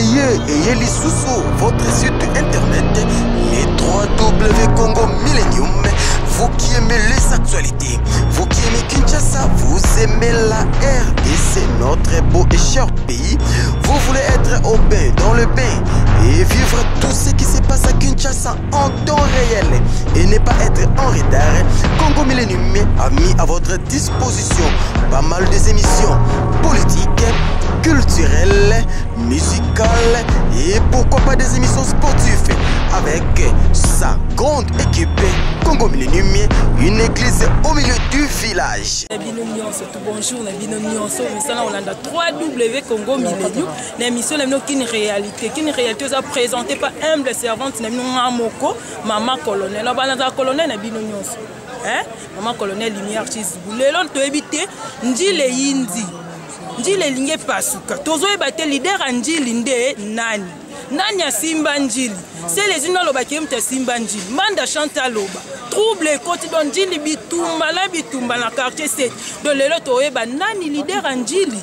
ayez les sous votre site internet, les 3W Congo Millennium. Vous qui aimez les actualités, vous qui aimez Kinshasa, vous aimez la RDC, notre beau et cher pays. Vous voulez être au bain, dans le bain, et vivre tout ce qui se passe à Kinshasa en temps réel et ne pas être en retard. Congo Millennium a mis à votre disposition pas mal des émissions politiques, culturelles, musicales et pourquoi pas des émissions sportives avec sa grande équipe. Congo Millennium, une église au milieu du village. Bonjour, on a 3W Congo Millennium. L'émission est une réalité. Une réalité présentée par humble servante Moko, Maman Colonel. La colonel Maman Colonel Lumière Chisbou. Les gens ont évité Ndile Yindi. Ndile Lingé Pasuka. Tozo ebate leader Ndile Nde Nani. Nanya Simba Njili. C'est les unes qui ont Simba Njili. Manda Chanta Loba. Trouble quotidien Njili Bitumba, la Bitumba, la quartier 7. De l'éloto eba Nani leader Njili.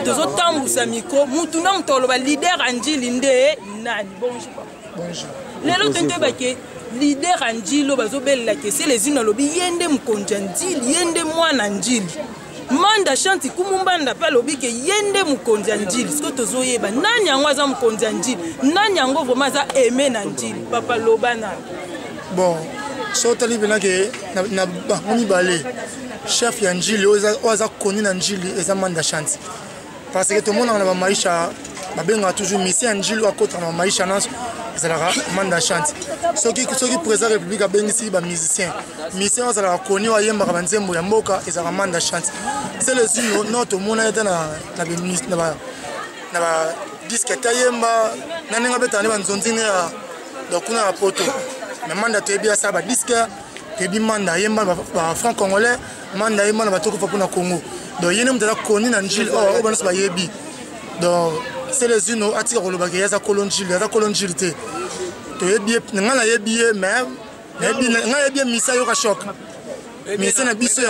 Tozo Tambu Samiko. Moutuna Mtoloba leader Njili Nde Nani. Bonjour. Bonjour. L'éloto Ntebake. Leader Njili Bazobel Lake. C'est les unes lobi Yende Mkonja Njili. Yende Mwana Njili. Manda Chanti kumumbanda pa lobi ke yende mukonza njili siko tozoyeba nani yango aza mukonza njili nani yango vraiment za aimé na njili papa lobana bon so tali bena ke na bango mibale chef ya njili oza koni na njili eza Manda Chanti parce que tout le monde na maisha babenga toujours mission njili akota na maisha nanso ezalaka Manda Chanti soki président république abengisi ba musicien mission ezalaka koni wayembaka banzembo ya mboka ezalaka Manda Chanti. C'est le signe notre monde est na disque tayemba naninga betane banzonzine ya dokuna ya poto mais Manda tebia ça ba disque tebi Manda yemba ba franc congolais Manda yemba na batoko fa pona Congo donc yene mutala koni na njili o bana ba yebi donc c'est les unes atira koloba ke yaza kolonjili te to yebi ngala yebi mais nga yebi misa yo ka choc misa na biso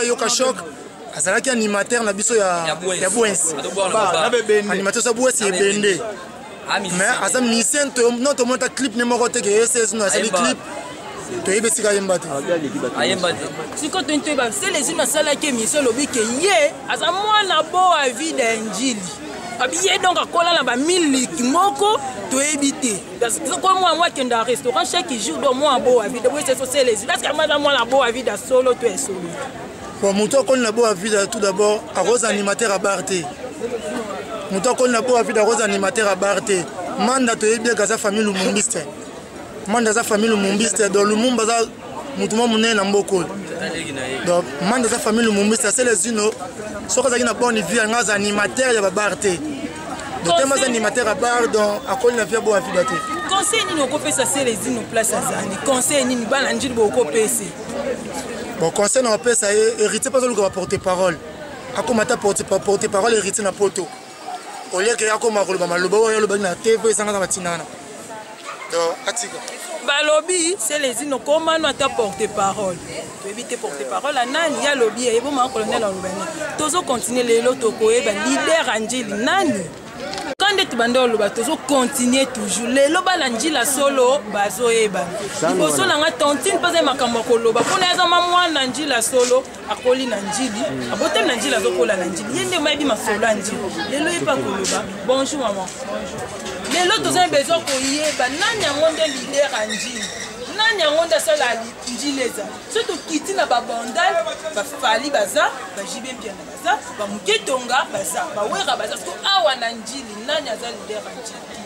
yo ka choc azalaki animateur na biso ya Bouens animateur sa Bouens ebende mais asa mission to notre monta clip ne moko te ke SS no asali clip to yebesika yemba te siko tento ba c'est les unes salaki mission lobi ke ye asa mwana bo a vie d'Injili abiye donc akola na ba 1000 moko to éviter parce que quoi moi qui dans restaurant chaque jour donc moi bo a vie de c'est les unes parce que moi la bo a vie da solo to est solo. Bon, Mouton qu'on a beau à vide tout d'abord à Rose animateur à Barté. Mouton qu'on a beau à vide à Rose animateur à Barté. Manda to bien gaza famille Lumumbiste. Manda za famille Lumumbiste dans le monde baza Moutouma mouné na mboko. Donc Manda za famille Lumumbiste c'est les unes so kaza ki na bonne vie ngaza animateur ya Barté. Donc tellement animateur à Bar donc à col na via beau à vide te. Conseil ni ko pesa c'est les unes place azani. Conseil ni bana njili boko pesa. Bon, conseil n'a pas ça hérité pas le porter parole. A comment ta porter parole hérité na poto. Au lieu que akoma koloba maloba oyo loba na TV sanga na batinana. Donc atika. Balobi c'est les unes comment na ta porter parole. Tu éviter porter parole à nani ya lobby et bon colonel lobani. Tozo continuer les loto ko eba leader Anjili nani. Quand tu bandes le bateau, continuer toujours. Les loba l'anjila solo, bazo eba. Il faut que la tontine pas ma kamakolo. Pour les hommes moi l'anjila solo, à coli l'anjili. À botte l'anjila zokola l'anjili. Yende ma bi ma solo anjili. Les lois pas koloba. Bonjour maman. Les lots ont besoin qu'on y ait. Nanya monde leader anjili. Nanya monde seul à l'anjileza. Surtout quitter na babandal, ba fali baza, ba jibe bien baza, ba muketonga baza, ba wera baza. Parce que awa nanjili nanya za leader anjili.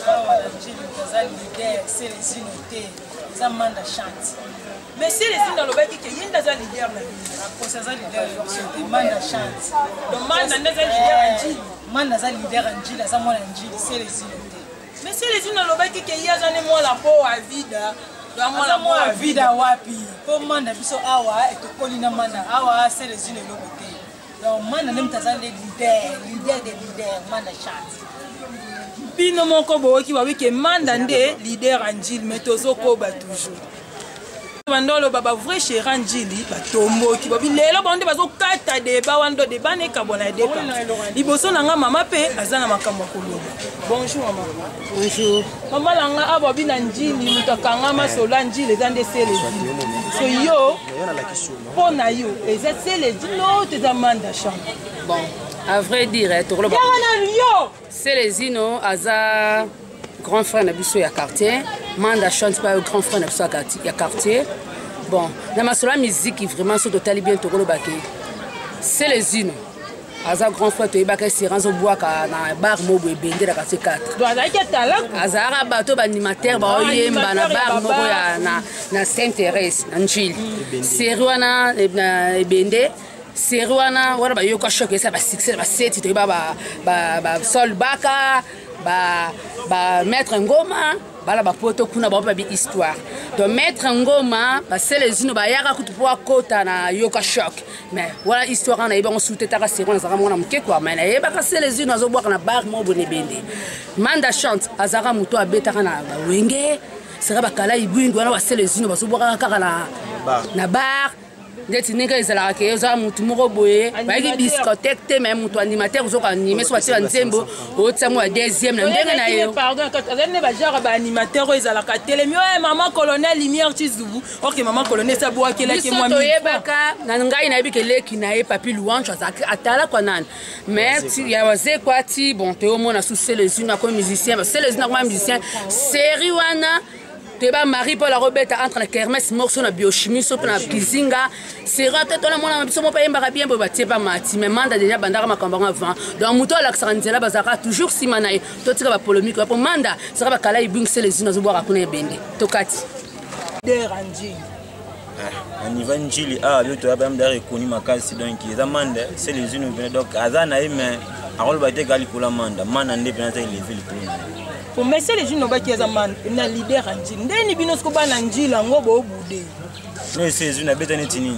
Awa nanjili za leader c'est les unités. Ça Manda Chanti. Mais c'est les unes dans le baki qui yenda za leader na bini. Pour ça za leader c'est Manda Chanti. Donc Manda na za leader anjili. Manda za leader anjili, za mwana anjili c'est les unités. Mais c'est les unes dans le baki qui yaza ne moi la peau à vida. Moi vida wapi pour Manda biso awa et to kolina Manda awa c'est les unes de côté donc Manda nem taza leader des leaders Manda Chanti bino moko bo ki wa wiki Manda nde leader Anjili mais tozo ko ba toujours bandolo baba vrai chéra njili batomboki bobi lelo bande bazokata deba wando deba ne kabona deba liboso nanga mama pe azana makambo koloba. Bonjour maman. Bonjour. Maman langa abobi na njili mutakanga masolo njili zande sele so yo pona yo eza sele dino te demande chambre. Bon, à vrai dire, c'est les Zino, Aza, grand frère Nabiso ya quartier, Manda chante pas grand frère Nabiso ya quartier. Bon, dans ma sola musique qui vraiment sont totalement bien Togolo Baké. C'est les Zino. Aza grand frère Toyibaka Siranzo Boaka na bar Mobo et Bende la quartier 4. Azara bateau animateur ba oyemba na bar Mobo ya na Saint-Thérèse, na Njili. Seruana na Bende. Seruana wala ba yoko choc ça ba succès ba seti to ba sol baka ba mettre ngoma bala ba poto kuna ba ba bi histoire donc mettre ngoma ba selezino ba yaka kutu po kota na yoko choc mais wala histoire na iba on soute ta Seruana zaka mona mke kwa mais na yeba ka selezino azo boka na bar mo bone bende manda chante azara muto abeta na ba wenge sera ba kala ibwindu wana ba selezino ba so boka kaka na bar. Ndeti ninga ezala ke oza mutu moko boye ba ki discothèque te même mutu animateur zo animer so batela nzembo o tsamo ya deuxième na ndenge na yo pardon quand azane ba genre ba animateur ezala ka télé mio maman colonel lumière chizubu OK maman colonel sa boa kela ke moi mi yebaka na ngai na biki leki na e papi louange atala kwa nani mais ti ya waze kwa ti bon te au moins na sous les unes comme musicien c'est les unes comme musicien série wana Teba Marie Paul Robert entre la kermesse morceau na biochimie so na kizinga sera peut-être na mona biso mo pa yemba bien bo batie pas mati mais manda déjà bandara makambo avant donc muto la xanzela bazaka toujours simanae to tika ba polémique pour manda sera ba kala ibing c'est les unes zo boira kuna bende tokati deranji on y va njili yo to ba mdare koni makasi donc za manda c'est les unes donc azana mais arol ba te gali kula manda mana ndé penata level pour pour messer les jeunes qui zaman na leader njili ndeni binosko bana njili ngo bo bude no c'est une beta netini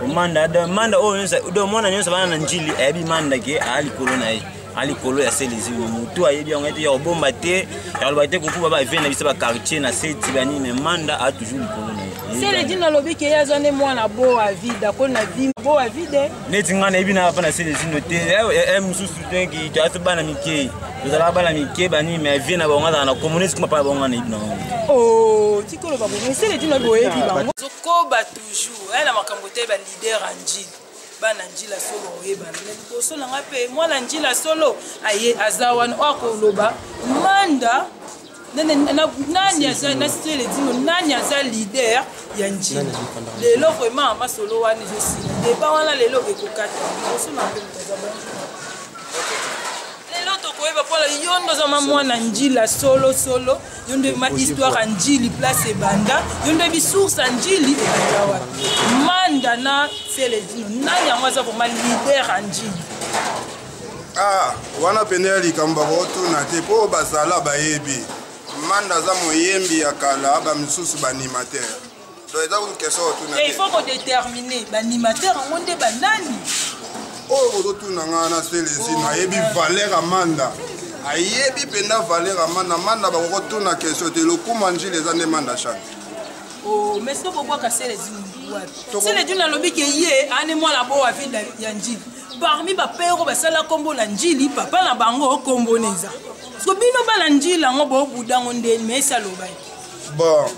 manda o nsa do mona nyonsa bana na njili ebi manda ke ali kolona ali kolo ya selezi mutu ayebi ngati ya obomba te ya lobate kukuba ba vena bisa ba quartier na seti bani mais manda a toujours kolona c'est le dina lobi ke ya zone mwana bo a vida ko na vi bo a vide neti ngana ebi na pa na selezi no te mususu tenki to asbana mike Vous avez mis bani mais vient avoir na communiste comme pas bon na ibna. Oh, tikolo babo, mais c'est les dina boye bi bango. Zokoba toujours, elle a makambote ba leader anji. Ba nanji la solo oyeba. Le solo nga pe moi nanji la solo aye azawan okoloba. Manda nani aza na style dino nani aza leader ya nji. Lelo vraiment ma solo wani je si. De ba wana lelo ekokata. Solo na pe mutaza Koyeba pola yondo za mwana njila solo yondo ma histoire njili place ebanda yondo bi source njili ebanda manda na selezino nani amwaza ko ma leader njili wana pene likamba boto na te po bazala bayebi manda za moyembi ya kala ba misusu ba animateur donc eza une question tout na il faut qu'on déterminer ba animateur ngonde ba nani oyo tuna ngana selezino ayebi valeur amanda ayebi penda valeur amanda manda bakotuna question te lokuma njili eza nde manda chante mais c'est pourquoi ka selezino wapi selezino alobi ke ye ane mwana bo wa vida ya njili parmi ba pero basala kombo na njili papa na bango kombo neza so bino bala njili ngo bo budango ndeni mais ça lobai bon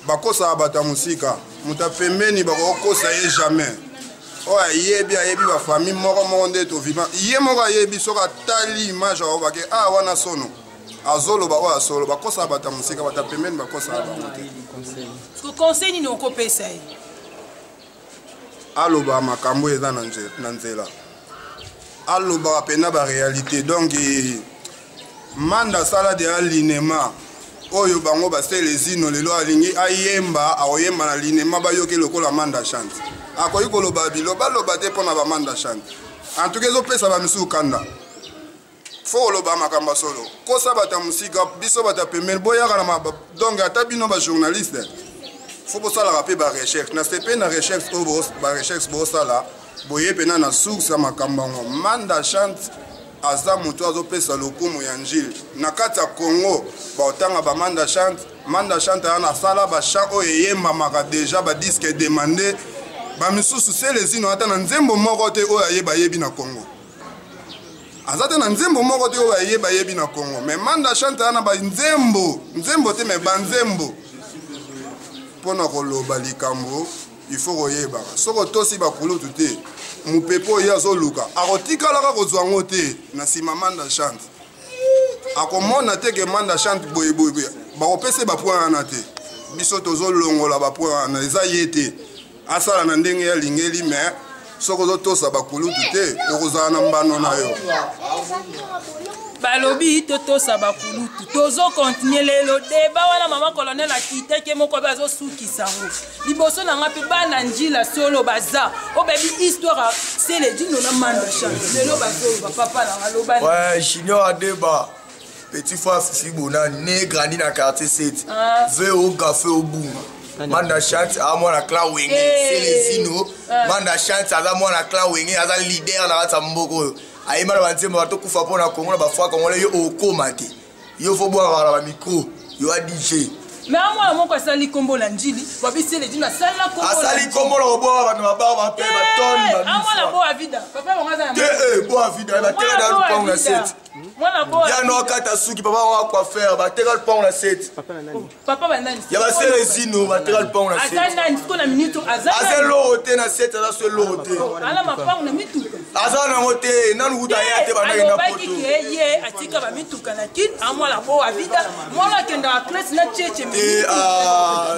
bakosa bata musika muta pembeni bakokosa ye jamais oh yebi ba famille moko nde to vivant ye moko yebi soka tali image o bake wana sono azolo ba o asolo bakosa bata musika bata pembeni bakosa ba ko conseil ni ko pesa yi aloba makambo eza na nzela aloba pena ba réalité donc manda sala de alinema oyo bango ba selezino lelo alingi ayemba aoyemba na linema bayoki lokola manda chante akoyi koloba biloba loba te mpona bamanda chante en tout cas ezopesa bamisu kanda fo koloba makambo solo kosa bata musika biso bata pembeni boyaka na donc ata bino bajournaliste fo bosalaka mpe barecherche na sepe na recherche oyo barecherche bosala boye mpena na source ya makambo yango manda chante aza moto azopesa lokumu ya njili na kati ya Congo baotanga ba Manda chante ya na sala ba chant oyo eyembamaka deja ba disque demandé ba misusu selezino ata na nzembo moko te oyo ayebi na Congo aza te na nzembo moko te oyo ayebi na Congo mais Manda chante ya na ba nzembo te mais ba nzembo mpona koloba likambo il faut koyebaka soko tosi bakulutu te mopepe oyo azoluka akotikalaka kozwa yango te na nsima Manda chante akomona te ke Manda chante boyeboye bakopesa bapoint wana te biso tozolongola bapoint wana eza ye te asala na ndenge ya lingeli mais soko ozotosa bakulutu te okozala na mbano na yo balobi totosa bakulutu tozokontinue lelo deba wana mama colonel akiteke moko be azosukisa yango liboso na nga mpe bana njila solo baza obebi histoire Céledino na Manda chante lelo bazoloba papa na aloba ouais Junior Adeba petit frère Fifi Bonani né grandi na quartier 7 veut au café au boum Manda chante à moi la clan wenge Céledino Manda chante à moi la clan wenge aza leader na kata mboko ayimala banzemba batokufa mpona Congo na bafwa Congolais yo okoma te yo fo boire ba micro yo a DJ mais amwana moko asali kombo na njili babi Céledino asala kombo asali kombo la boire ba na ba ba pe ba tonne ba amwana bo avida papa bongaza ya te bo avida ba tera dans le pont na 7 mwana bo ya no kata suki papa wa quoi faire ba tera le pont na 7 papa bandani ya ba Céledino ba tera le pont na 7 azana ndiko na minute azana lote na 7 aza so lote ala mapango na mituka azana ngote nanu kuta ya te bana na poto ye atika ba mituka na kid amwala bo avida mwana kenda classe na cheche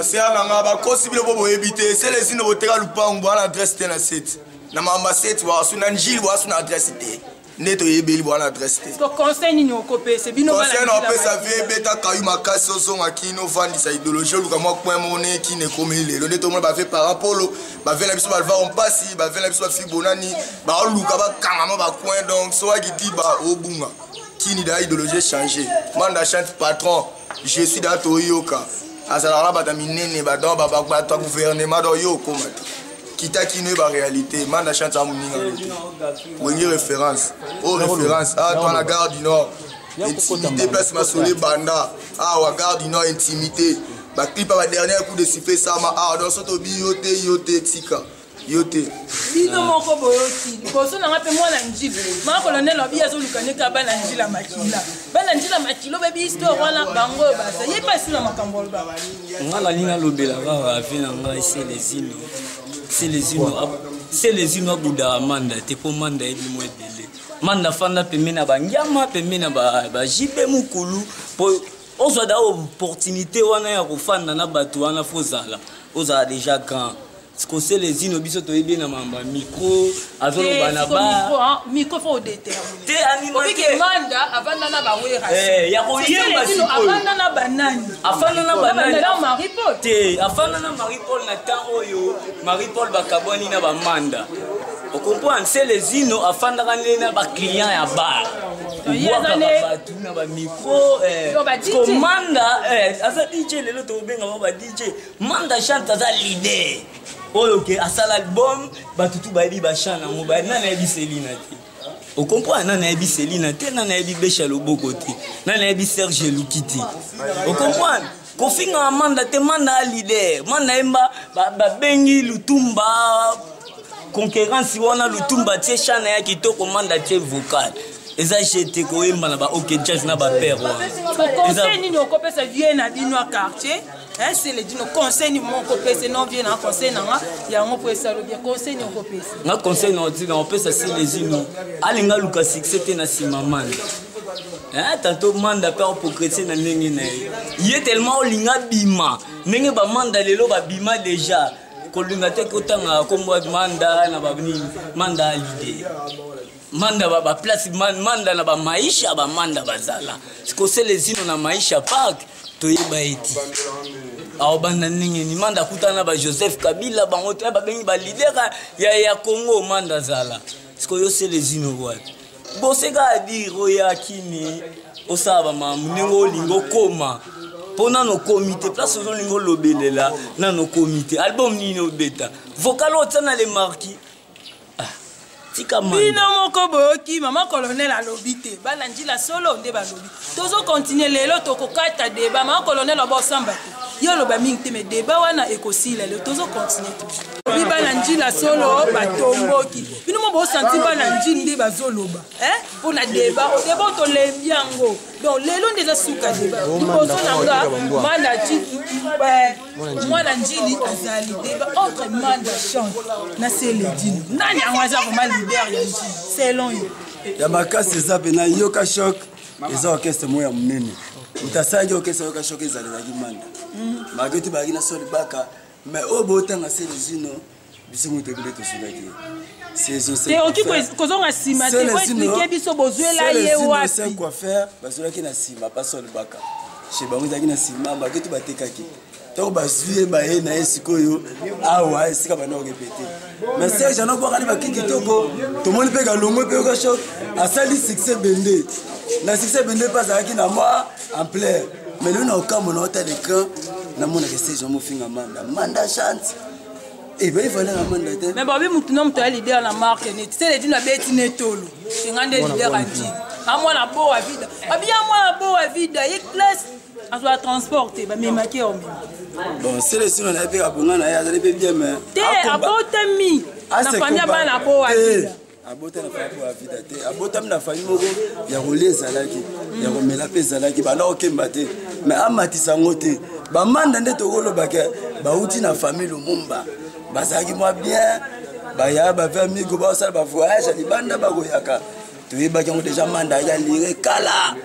c'est un ba possible bo éviter Céledino boteka lupango bana adresse te na 7 na mamba 7 wa suna njili wa suna adresse te neto yebeli bwana adresse te ko conseil ni okopesa bino bana conseil no pesa vie beta kayu makasi ozonga kino vandisa idéologie luka mwa point mone ki ne komele lo neto mona ba fait par apolo ba vela biso ba va on passe ba vela biso Fifi Bonani ba luka ba kangama ba coin donc so akiti ba obunga kini da idéologie changer Manda chante patron je suis da toyoka azala ba minene ba do ba to gouvernement do yoko mati kita kino ba réalité Manda chante à moninga wenge référence oh référence ah toi la gare du Nord intimité place Massolé banda ah wa gare du Nord intimité ba clip ba dernier coup de sifflet ça ma ah dans soto yote tika yote bino moko boyoti liboso na nga mpe mwana njili mama colonel obi azolukaneka bana njila makilo bebi histoire wana bango oyo baza ye mpe asila makambo oloba nga nalinga lobela kaka afe na ngai Céledino abudaka Manda te mpo Manda yebi mo ebele Manda fanda pembeni na banyama pembeni na bajipe mokulu mpo ozwa da opportunité wana ya kofanda na bato wana fo ozala déjà grand siko Céledino biso toyebi na mamba micro azoloba na ba micro faut déterminer te animateur obike Manda avanda na bawera ya koyemba siko avanda na banani afanda na banani na Marie-Paul te afanda na Marie-Paul na temps oyo Marie-Paul bakabwani na ba Manda okomprendre Céledino afandaka nde na ba client ya bar waka bato na ba micro ko Manda aza DJ lelo tobenga ba DJ Manda chante aza leader oyo ke asala album batutu bayebi bachana ngo ba nana yebi Selina te o comprend nana yebi Selina te nana yebi Besha Loboko te nana yebi Serge Lukiti o comprend ko finga Manda te Manda leader Manda emba ba bengi Lutumba concurrence wana Lutumba tie chana ya kitoko Manda tie vocal eza jete ko emba na ba OK jazz na ba père wana conseil ni okopesa vie na bino a quartier Céledino conseil ni moko pesa non bien na conseil na ya ngo pesa lo bien conseil ni okopesa na conseil na oti na pesa Céledino alinga luka succès te na sima Manda tantôt Manda pe opokretie na ndenge na ye tellement olinga bima ndenge ba Manda lelo ba bima déjà kolinga te kotanga kombo Manda na ba Manda l'idée Manda ba place Manda na ba maisha ba Manda bazala siko Céledino na maisha park toyeba eti aho banda ningi ni Manda kutana ba Joseph Kabila bango te ba bengi ba leader ya Congo Manda zala siko yo Céledino wapi boseka dire ya kini osaba mamunengo lingo koma pona no comité place zo lingo lobelela na no comité album nini obeta vocal otana le marquis tika bino moko boyoki mama colonel alobi te bana njila solo nde balobi tozokontinue lelo tokokata deba mama colonel abosamba te yo loba mingi te me deba wana ekosila lelo tozokontinue te bi bana njila solo batomboki bino mo bosanti bana njili nde bazoloba mpona deba odeba otolembi yango donc lelo nde eza suka deba liboso nanga mwana njili azali deba entre manda chante na seledino nani yango aza vraimen lider ya njili selon yo ya makasi eza pena yoka shok eza orchestre moko ya monene mutasangi orchestre yoka shok ezalelaki manda maketi baki na soli baka mais oyo botanga selezino biso moto ebele tosukaki te oki kozonga nsima te oexplike biso bozwela ye wapi coiffeur bazwelaki na nsima pasoli baka che bango ezalaki na nsima maketi batekaki toko bazwi ye baye na ye sikoyo awa esika bana okepete mais serge anobwakani bakiki toko tomoni mpe kalongo mpe yoka shok asali succès bende na succès bende mpe azalaki na mwa ampleur mais lelo na okambo na ota l'écran namonaka serge amofinga manda chante ebaevalanga manda te mais babi mutu na moto ya lider na marke neti seledino abeti netolo enga nde lider anjili amwana bowa vida abiya mwana bowa vida ye classe azwa transporte bamemaki omema bon selesino na ye mpe kabonga na ye azali mpe bien mais te abotami na famille abana bowa vida abotami na famille bowa vida te abotami na famille moko ya kolia ezalaki ya komela mpe ezalaki banda kokemba te mais amatisa yango te bamanda nde tokolobaka bauti na famille lumumba bazalaki mwa bien baya bave amigo baosala bavoyage ya libanda bakoyaka toyebaki yango deja manda ya lire kala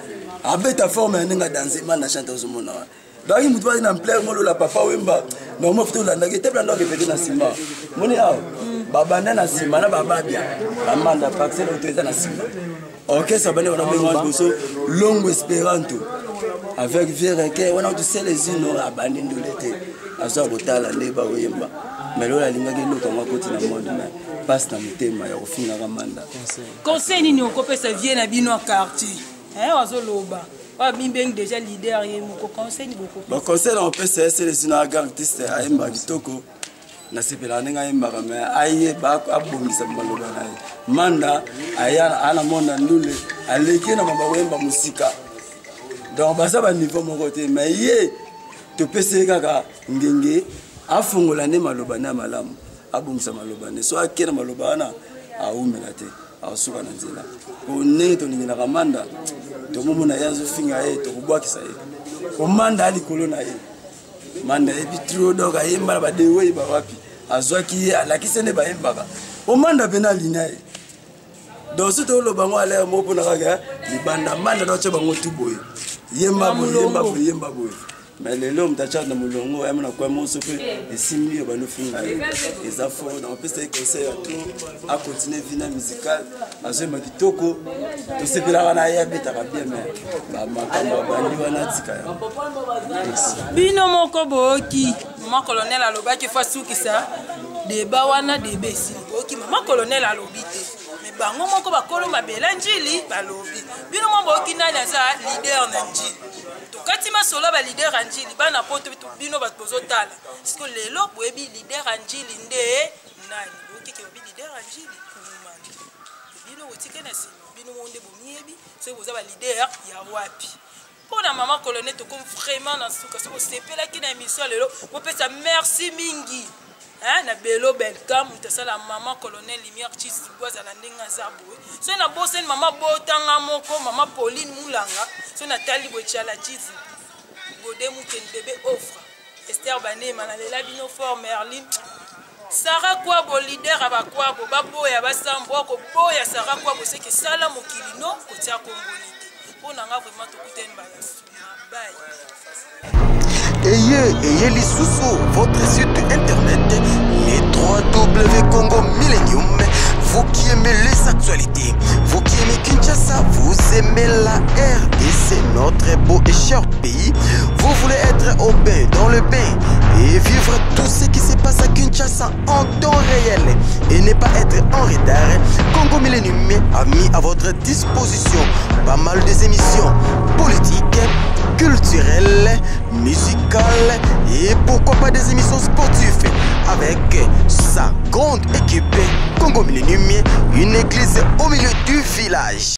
abeta forme ya ndenge adanse manda chante ozomona wa donc mutu bazi na mplaire molola papa wemba normal futa olandaki te blanda okepete na nsima moni awa babanda na nsima na bababia bamanda paxel oto eza na nsima orchestre bande wana benga liboso longo esperanto avec viereke wana otu selezino abandi ndule te azwa kotala nde bakoyemba mais lelo alingaki eloko yango akoti na mode me mpasi na motema ya kofingaka manda conseil nini okopesa vie na bino ya quartier wazoloba babimbengi déjà lider ye moko conseil ni bokopesa baconseil na kopesa ye selezino aga artiste ayembaka kitoko nasepelaka ndenge ayembaka me ayeba abongisa maloba na ye manda aya na monda ndule aleki na mamba koyemba mosika donc baza baniveau moko te mais ye topesa ye kaka ngenge afungola nde maloba ne ya malamu abongisa maloba ne so ake na maloba wana aumela te asuka na nzela po ndenge toningelaka manda tomomona ye azofinga ye tokobwakisa ye po manda alikolo na ye manda yebi tro donc ayemba na badewei bawapi azwaki ye alakisi nde bayembaka po manda mpena alina ye donc so toloba ngo alere mo mpona kaka libanda manda doce bango tu boye yemba boye mais lelo mutachana mulongo ayamana kwa moso pe esimbi banofinga eza fort na opesa conseil ya tout a continuer vina musical azema kitoko to sepelaka na ya betaka bien mais ba makambo bandi wana tika ya bino moko boki mama colonel alobaki fasukisa deba wana debesi boki mama colonel alobi te mais bango moko bakolo mabela njili balobi bino moko boki nani aza leader na njili kati masolo ba leader anjili bana poto bino bato bozotala siko lelo boyebi leader anjili nde nani okike obi leader anjili kumani bino otike na sima bino monde bomiebi so boza ba leader ya wapi pona mama colonel to comme vraiment na suka so sepela ki na émission lelo bopesa merci mingi na belo belcam mutasala mama colonel lumière chisi boza la ndenga zabwe so na bosen mama botanga moko mama Pauline Mulanga so na tali bochala chisi gode mukendebe offre Esther Banema na lela bino fort Merlin Sarah Kwabo leader abakwabo baboya basambo ko boya Sarah Kwabo c'est que sala mokilino kotia kombonite pona nga vraiment tokuteni balasu bye. Ayez les sous votre site internet, les 3W Congo Millennium. Vous qui aimez les actualités, vous qui aimez Kinshasa, vous aimez la RDC, notre beau et cher pays. Vous voulez être au bain, dans le bain, et vivre tout ce qui se passe à Kinshasa. 100% en temps réel et ne pas être en retard, Congo Millennium a mis à votre disposition pas mal des émissions politiques, culturelles, musicales et pourquoi pas des émissions sportives avec sa grande équipe Congo Millennium, une église au milieu du village.